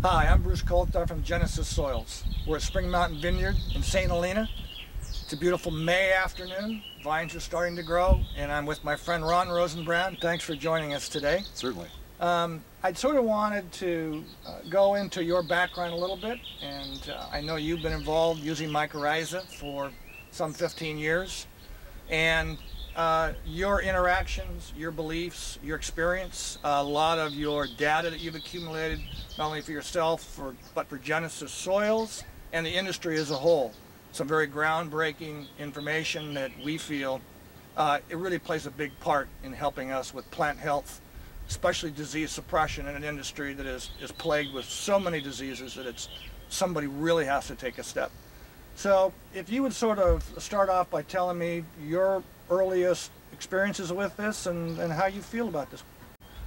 Hi, I'm Bruce Coulthard from Genesis Soils. We're at Spring Mountain Vineyard in St. Helena. It's a beautiful May afternoon. Vines are starting to grow, and I'm with my friend Ron Rosenbrand. Thanks for joining us today. Certainly. I'd sort of wanted to go into your background a little bit, and I know you've been involved using mycorrhiza for some 15 years, and your interactions, your beliefs, your experience, a lot of your data that you've accumulated, not only for yourself, but for Genesis Soils and the industry as a whole. Some very groundbreaking information that we feel it really plays a big part in helping us with plant health, especially disease suppression in an industry that is plagued with so many diseases that somebody really has to take a step. So if you would sort of start off by telling me your earliest experiences with this and how you feel about this.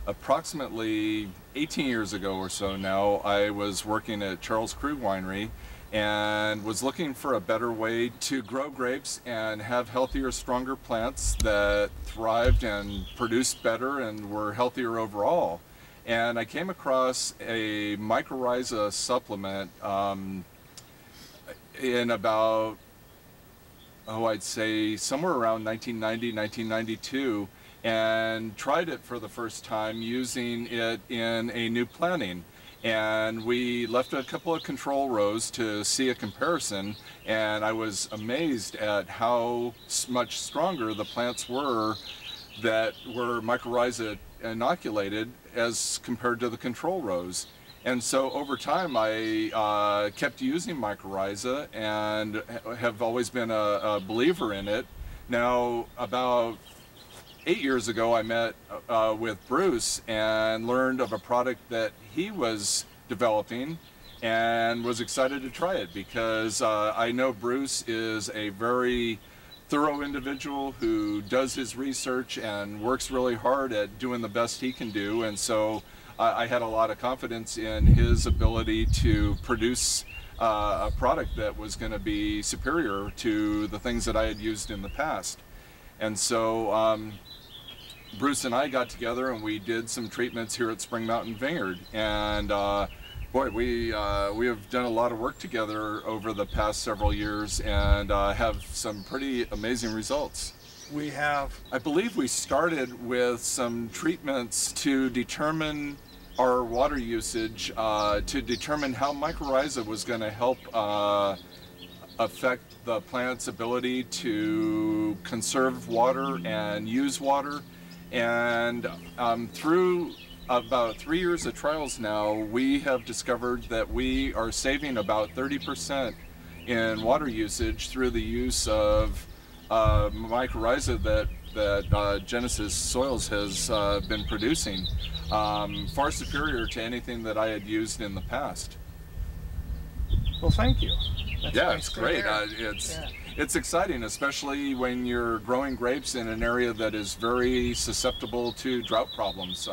Approximately 18 years ago or so now, I was working at Charles Krug Winery and was looking for a better way to grow grapes and have healthier, stronger plants that thrived and produced better and were healthier overall. And I came across a mycorrhiza supplement in about, I'd say somewhere around 1990, 1992, and tried it for the first time using it in a new planting. And we left a couple of control rows to see a comparison, and I was amazed at how much stronger the plants were that were mycorrhiza inoculated as compared to the control rows. And so over time I kept using mycorrhiza and have always been a believer in it. Now about 8 years ago I met with Bruce and learned of a product that he was developing and was excited to try it because I know Bruce is a very thorough individual who does his research and works really hard at doing the best he can do, and so I had a lot of confidence in his ability to produce a product that was going to be superior to the things that I had used in the past. And so Bruce and I got together and we did some treatments here at Spring Mountain Vineyard, and boy, we have done a lot of work together over the past several years and have some pretty amazing results. We have, I believe we started with some treatments to determine our water usage, to determine how mycorrhiza was going to help affect the plant's ability to conserve water and use water. And through about 3 years of trials now, we have discovered that we are saving about 30% in water usage through the use of mycorrhiza that Genesis Soils has been producing, far superior to anything that I had used in the past. well, thank you. Yeah, it's great. It's exciting, especially when you're growing grapes in an area that is very susceptible to drought problems.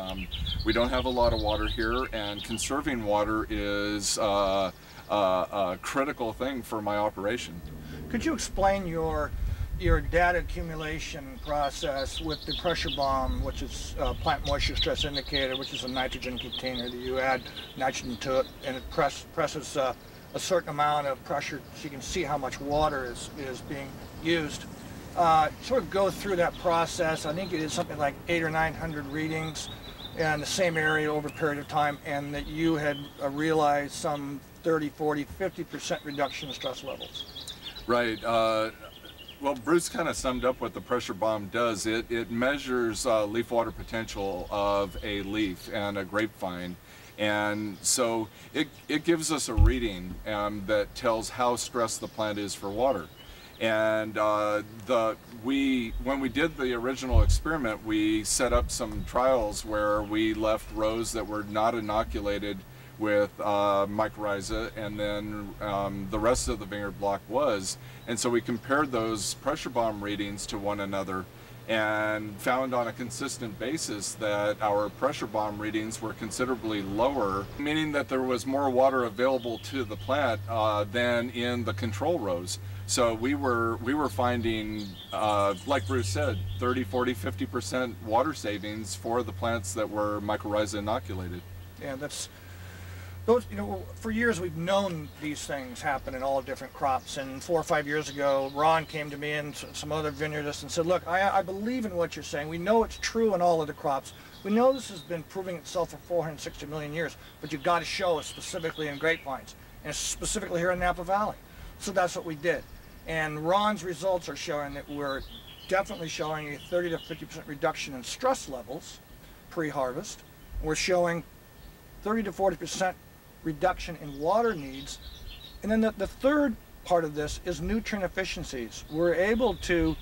We don't have a lot of water here, and conserving water is a critical thing for my operation. Could you explain your data accumulation process with the pressure bomb, which is plant moisture stress indicator, which is a nitrogen container that you add nitrogen to it, and it presses a certain amount of pressure so you can see how much water is being used. Sort of go through that process. I think it is something like 800 or 900 readings in the same area over a period of time, and that you had realized some 30, 40, 50% reduction in stress levels. Right. Well, Bruce kind of summed up what the pressure bomb does. It measures leaf water potential of a leaf and a grapevine. And so it gives us a reading that tells how stressed the plant is for water. And when we did the original experiment, we set up some trials where we left rows that were not inoculated with mycorrhiza, and then the rest of the vineyard block was. And so we compared those pressure bomb readings to one another and found on a consistent basis that our pressure bomb readings were considerably lower, meaning that there was more water available to the plant than in the control rows. So we were finding, like Bruce said, 30, 40, 50% water savings for the plants that were mycorrhiza inoculated. Yeah, that's those, for years we've known these things happen in all different crops. And 4 or 5 years ago, Ron came to me and some other vineyardists and said, look, I believe in what you're saying. We know it's true in all of the crops. We know this has been proving itself for 460 million years, but you've got to show us specifically in grapevines, and specifically here in Napa Valley. So that's what we did. And Ron's results are showing that we're definitely showing a 30 to 50% reduction in stress levels pre-harvest. We're showing 30 to 40% reduction in water needs. And then the third part of this is nutrient efficiencies. We're able to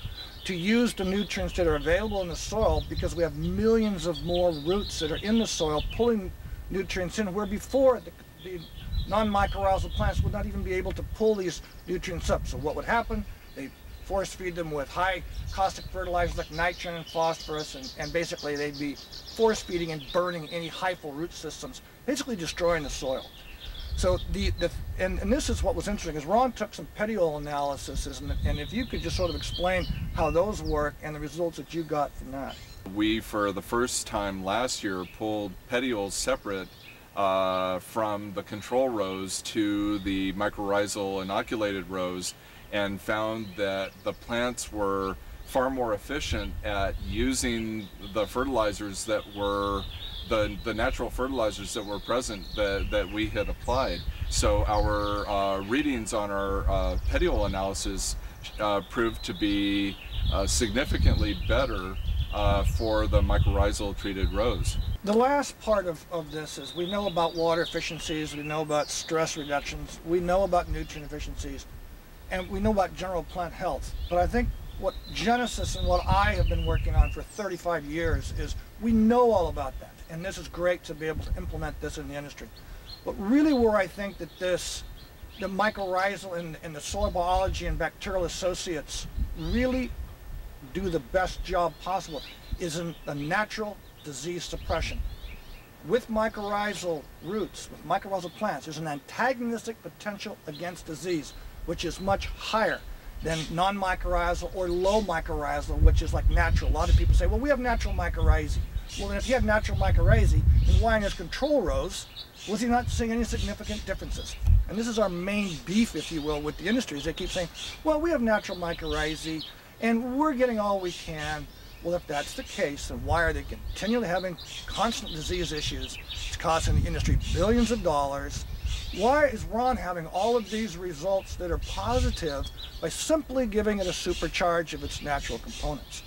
use the nutrients that are available in the soil because we have millions of more roots that are in the soil pulling nutrients in, where before the non-mycorrhizal plants would not even be able to pull these nutrients up. So what would happen? They force feed them with high caustic fertilizers like nitrogen and phosphorus, and basically they'd be force feeding and burning any hyphal root systems, basically destroying the soil. So and this is what was interesting, is Ron took some petiole analysis, and if you could just sort of explain how those work and the results that you got from that. We, for the first time last year, pulled petioles separate from the control rows to the mycorrhizal inoculated rows, and found that the plants were far more efficient at using the fertilizers that were the natural fertilizers that were present that we had applied. So our readings on our petiole analysis proved to be significantly better for the mycorrhizal treated rows. The last part of this is we know about water efficiencies, we know about stress reductions, we know about nutrient efficiencies, and we know about general plant health. But I think what Genesis and what I have been working on for 35 years is we know all about that. And this is great to be able to implement this in the industry. But really where I think that the mycorrhizal and the soil biology and bacterial associates really do the best job possible is in the natural disease suppression. With mycorrhizal roots, with mycorrhizal plants, there's an antagonistic potential against disease, which is much higher than non-mycorrhizal or low mycorrhizal, which is like natural. A lot of people say, well, we have natural mycorrhizae. Well, then if you have natural mycorrhizae, then why in his control rows was he not seeing any significant differences? And this is our main beef, if you will, with the industry, is they keep saying, well, we have natural mycorrhizae, and we're getting all we can. Well, if that's the case, then why are they continually having constant disease issues? It's costing the industry billions of dollars. Why is Ron having all of these results that are positive by simply giving it a supercharge of its natural components?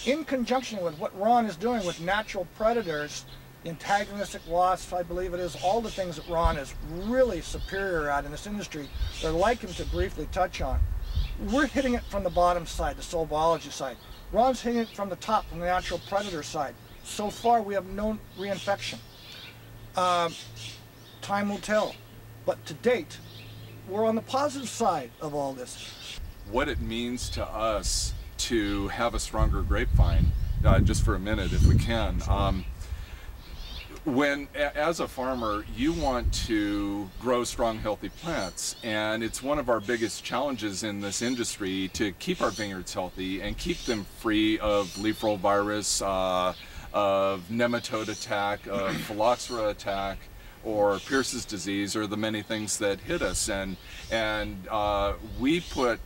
In conjunction with what Ron is doing with natural predators, antagonistic wasps, I believe it is, all the things that Ron is really superior at in this industry, that I'd like him to briefly touch on. We're hitting it from the bottom side, the soil biology side. Ron's hitting it from the top, from the natural predator side. So far, we have no reinfection. Time will tell. But to date, we're on the positive side of all this. What it means to us to have a stronger grapevine, just for a minute if we can. As a farmer, you want to grow strong, healthy plants, and it's one of our biggest challenges in this industry to keep our vineyards healthy and keep them free of leaf roll virus, of nematode attack, of phylloxera attack, or Pierce's disease, or the many things that hit us. And we put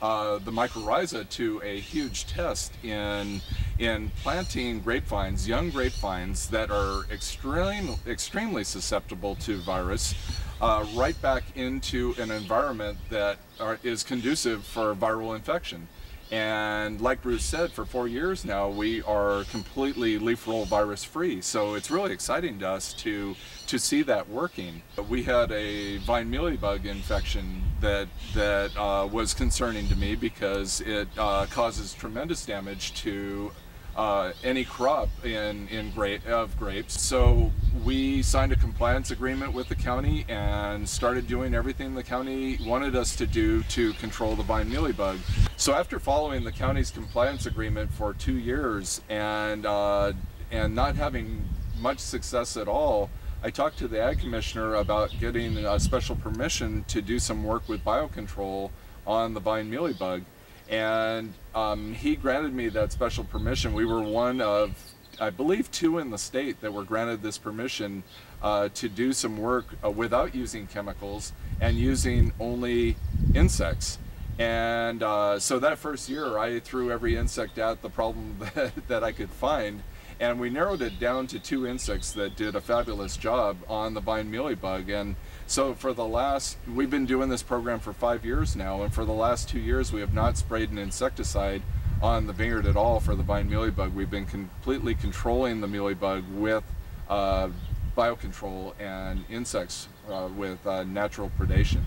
the mycorrhiza to a huge test in planting grapevines, young grapevines that are extremely susceptible to virus, right back into an environment that is conducive for viral infection. And like Bruce said, for 4 years now, we are completely leaf roll virus free. So it's really exciting to us to see that working. We had a vine mealybug infection that was concerning to me because it causes tremendous damage to any crop of grapes. So we signed a compliance agreement with the county and started doing everything the county wanted us to do to control the vine mealybug. So after following the county's compliance agreement for 2 years and not having much success at all, I talked to the Ag Commissioner about getting a special permission to do some work with biocontrol on the vine mealybug. And he granted me that special permission. We were one of I believe 2 in the state that were granted this permission to do some work without using chemicals and using only insects. And so that first year I threw every insect at the problem that I could find, and we narrowed it down to 2 insects that did a fabulous job on the vine mealybug. And so for we've been doing this program for 5 years now, and for the last 2 years we have not sprayed an insecticide on the vineyard at all for the vine mealybug. We've been completely controlling the mealybug with biocontrol and insects with natural predation.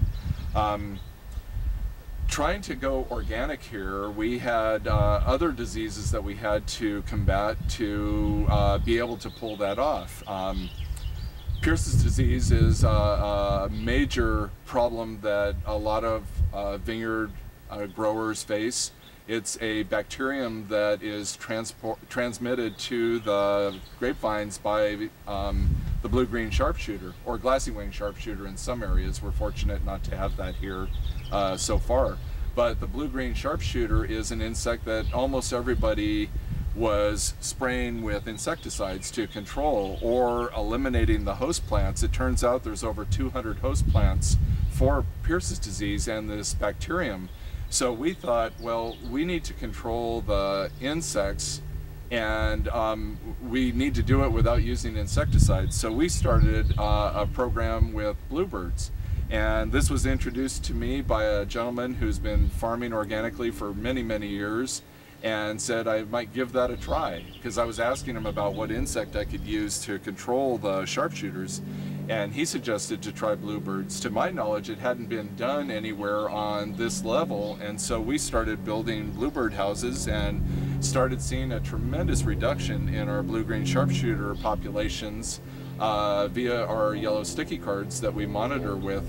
Trying to go organic here, we had other diseases that we had to combat to be able to pull that off. Pierce's disease is a major problem that a lot of vineyard growers face. It's a bacterium that is transmitted to the grapevines by the blue-green sharpshooter, or glassy-winged sharpshooter in some areas. We're fortunate not to have that here so far. But the blue-green sharpshooter is an insect that almost everybody was spraying with insecticides to control or eliminating the host plants. It turns out there's over 200 host plants for Pierce's disease and this bacterium. So we thought, well, we need to control the insects, and we need to do it without using insecticides. So we started a program with bluebirds. And this was introduced to me by a gentleman who's been farming organically for many, many years, and said I might give that a try, because I was asking him about what insect I could use to control the sharpshooters, and he suggested to try bluebirds. To my knowledge, it hadn't been done anywhere on this level, and so we started building bluebird houses and started seeing a tremendous reduction in our blue-green sharpshooter populations via our yellow sticky cards that we monitor with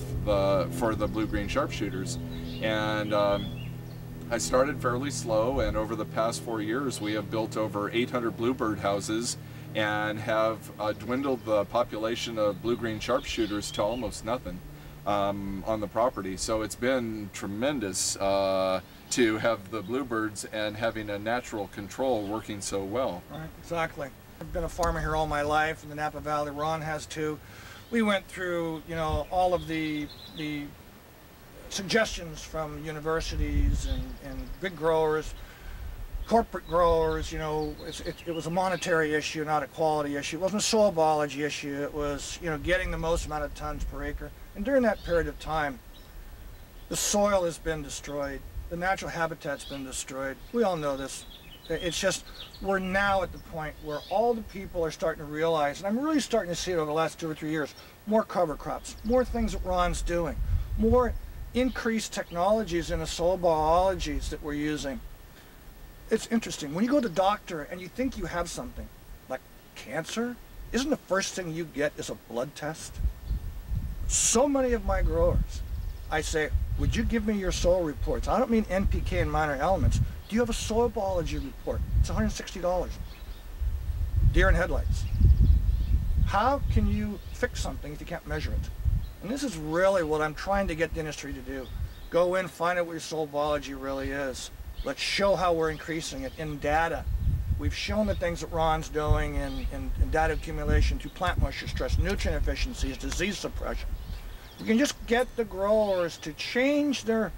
for the blue-green sharpshooters. And I started fairly slow, and over the past 4 years we have built over 800 bluebird houses and have dwindled the population of blue-green sharpshooters to almost nothing on the property. So it's been tremendous to have the bluebirds and having a natural control working so well. Right, exactly. I've been a farmer here all my life in the Napa Valley. Ron has too. We went through, you know, all of the suggestions from universities and big growers, corporate growers. You know, it was a monetary issue, not a quality issue. It wasn't a soil biology issue. It was, you know, getting the most amount of tons per acre. And during that period of time, the soil has been destroyed. The natural habitat's been destroyed. We all know this. It's just, we're now at the point where all the people are starting to realize, and I'm really starting to see it over the last 2 or 3 years, more cover crops, more things that Ron's doing, more increased technologies in the soil biologies that we're using. It's interesting. When you go to the doctor and you think you have something, like cancer, isn't the first thing you get is a blood test? So many of my growers, I say, would you give me your soil reports? I don't mean NPK and minor elements. Do you have a soil biology report? It's $160. Deer in headlights. How can you fix something if you can't measure it? And this is really what I'm trying to get the industry to do. Go in, find out what your soil biology really is. Let's show how we're increasing it in data. We've shown the things that Ron's doing in data accumulation to plant moisture stress, nutrient efficiencies, disease suppression. You can just get the growers to change their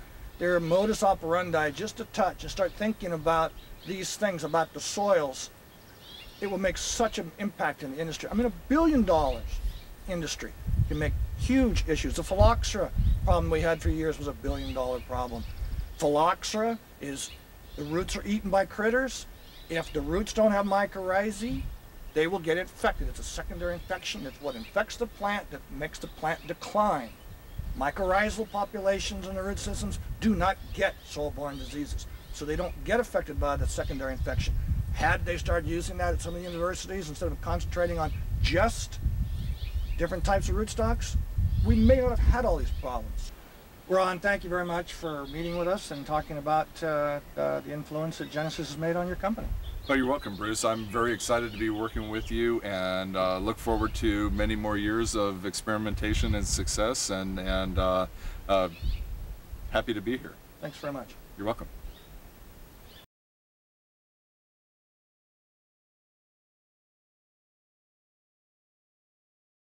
modus operandi just a touch and start thinking about these things, about the soils. It will make such an impact in the industry. I mean, $1 billion industry can make huge issues. The phylloxera problem we had for years was $1 billion problem. Phylloxera is, the roots are eaten by critters. If the roots don't have mycorrhizae, they will get infected. It's a secondary infection. It's what infects the plant that makes the plant decline. Mycorrhizal populations in the root systems do not get soil-borne diseases, so they don't get affected by the secondary infection. Had they started using that at some of the universities instead of concentrating on just different types of rootstocks, we may not have had all these problems. Ron, thank you very much for meeting with us and talking about the influence that Genesis has made on your company. Oh, you're welcome, Bruce. I'm very excited to be working with you, and look forward to many more years of experimentation and success, and happy to be here. Thanks very much. You're welcome.